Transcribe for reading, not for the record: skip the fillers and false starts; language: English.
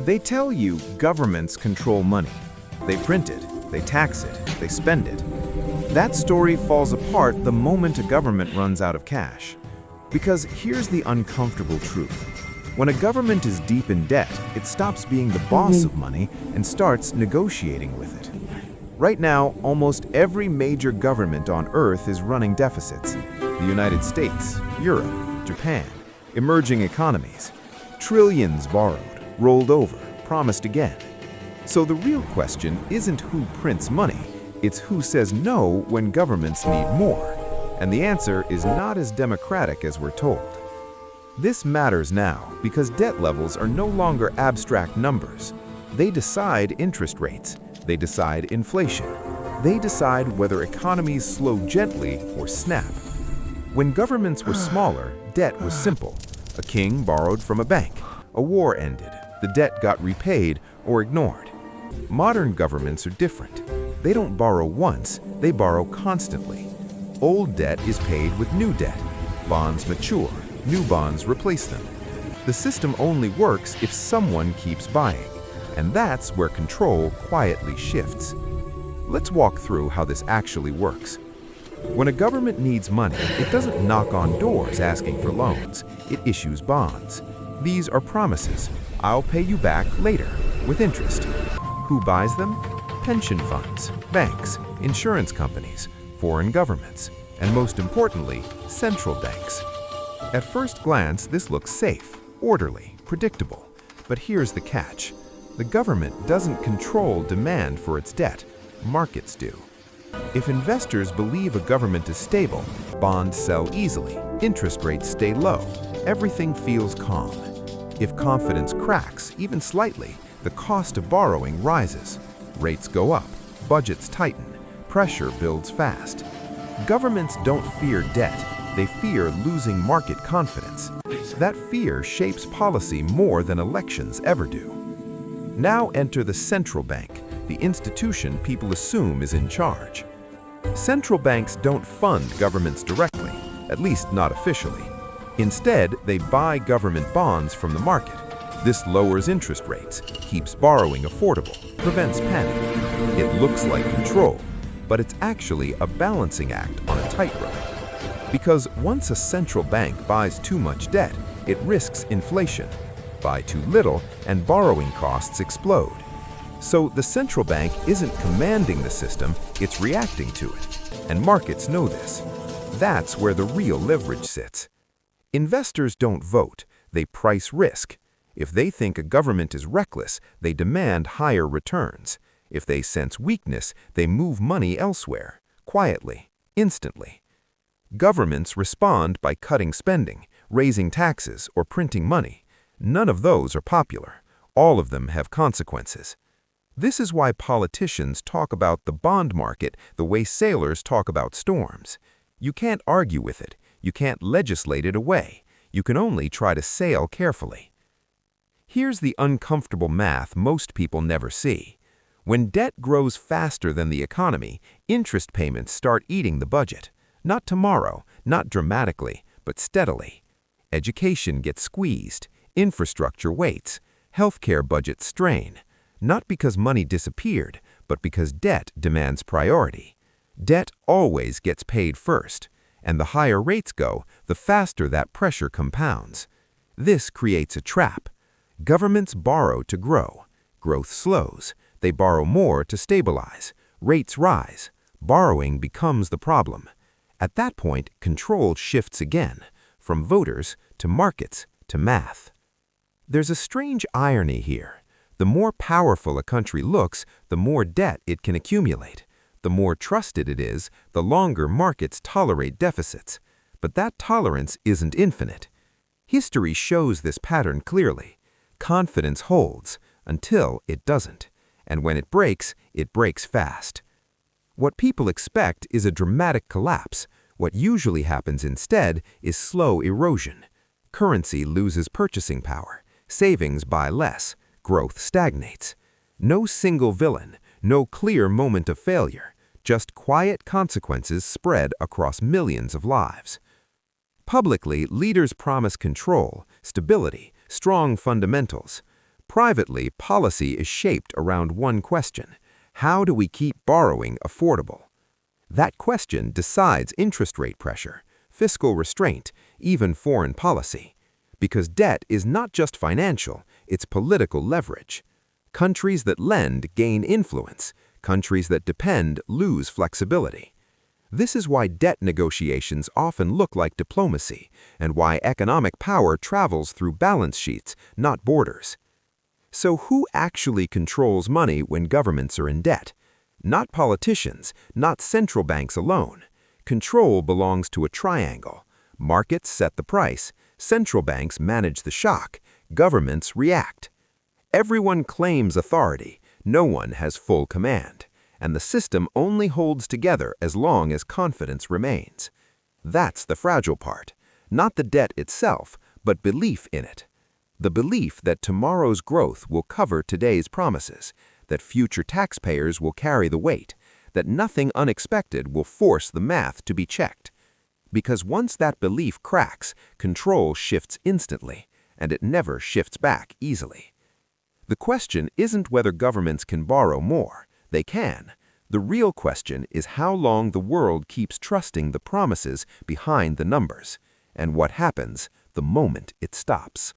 They tell you governments control money. They print it, they tax it, they spend it. That story falls apart the moment a government runs out of cash. Because here's the uncomfortable truth. When a government is deep in debt, it stops being the boss of money and starts negotiating with it. Right now, almost every major government on Earth is running deficits. The United States, Europe, Japan, emerging economies. Trillions borrowed, rolled over, promised again. So the real question isn't who prints money, it's who says no when governments need more. And the answer is not as democratic as we're told. This matters now because debt levels are no longer abstract numbers. They decide interest rates. They decide inflation. They decide whether economies slow gently or snap. When governments were smaller, debt was simple. A king borrowed from a bank. A war ended. The debt got repaid or ignored. Modern governments are different. They don't borrow once, they borrow constantly. Old debt is paid with new debt. Bonds mature, new bonds replace them. The system only works if someone keeps buying, and that's where control quietly shifts. Let's walk through how this actually works. When a government needs money, it doesn't knock on doors asking for loans. It issues bonds. These are promises. I'll pay you back later, with interest. Who buys them? Pension funds, banks, insurance companies, foreign governments, and most importantly, central banks. At first glance, this looks safe, orderly, predictable. But here's the catch. The government doesn't control demand for its debt. Markets do. If investors believe a government is stable, bonds sell easily, interest rates stay low, everything feels calm. If confidence cracks, even slightly, the cost of borrowing rises. Rates go up, budgets tighten, pressure builds fast. Governments don't fear debt, they fear losing market confidence. That fear shapes policy more than elections ever do. Now enter the central bank, the institution people assume is in charge. Central banks don't fund governments directly, at least not officially. Instead, they buy government bonds from the market. This lowers interest rates, keeps borrowing affordable, prevents panic. It looks like control, but it's actually a balancing act on a tightrope. Because once a central bank buys too much debt, it risks inflation. Buy too little, and borrowing costs explode. So the central bank isn't commanding the system, it's reacting to it. And markets know this. That's where the real leverage sits. Investors don't vote, they price risk. If they think a government is reckless, they demand higher returns. If they sense weakness, they move money elsewhere, quietly, instantly. Governments respond by cutting spending, raising taxes, or printing money. None of those are popular. All of them have consequences. This is why politicians talk about the bond market the way sailors talk about storms. You can't argue with it. You can't legislate it away. You can only try to sail carefully. Here's the uncomfortable math most people never see. When debt grows faster than the economy, interest payments start eating the budget. Not tomorrow, not dramatically, but steadily. Education gets squeezed, infrastructure waits, healthcare budgets strain. Not because money disappeared, but because debt demands priority. Debt always gets paid first, and the higher rates go, the faster that pressure compounds. This creates a trap. Governments borrow to grow. Growth slows. They borrow more to stabilize. Rates rise. Borrowing becomes the problem. At that point, control shifts again, from voters to markets to math. There's a strange irony here. The more powerful a country looks, the more debt it can accumulate. The more trusted it is, the longer markets tolerate deficits. But that tolerance isn't infinite. History shows this pattern clearly. Confidence holds until it doesn't. And when it breaks fast. What people expect is a dramatic collapse. What usually happens instead is slow erosion. Currency loses purchasing power. Savings buy less. Growth stagnates. No single villain, no clear moment of failure, just quiet consequences spread across millions of lives. Publicly, leaders promise control, stability, strong fundamentals. Privately, policy is shaped around one question: how do we keep borrowing affordable? That question decides interest rate pressure, fiscal restraint, even foreign policy. Because debt is not just financial, it's political leverage. Countries that lend gain influence. Countries that depend lose flexibility. This is why debt negotiations often look like diplomacy, and why economic power travels through balance sheets, not borders. So who actually controls money when governments are in debt? Not politicians, not central banks alone. Control belongs to a triangle. Markets set the price, central banks manage the shock, governments react. Everyone claims authority, no one has full command, and the system only holds together as long as confidence remains. That's the fragile part, not the debt itself, but belief in it. The belief that tomorrow's growth will cover today's promises, that future taxpayers will carry the weight, that nothing unexpected will force the math to be checked. Because once that belief cracks, control shifts instantly, and it never shifts back easily. The question isn't whether governments can borrow more. They can. The real question is how long the world keeps trusting the promises behind the numbers, and what happens the moment it stops.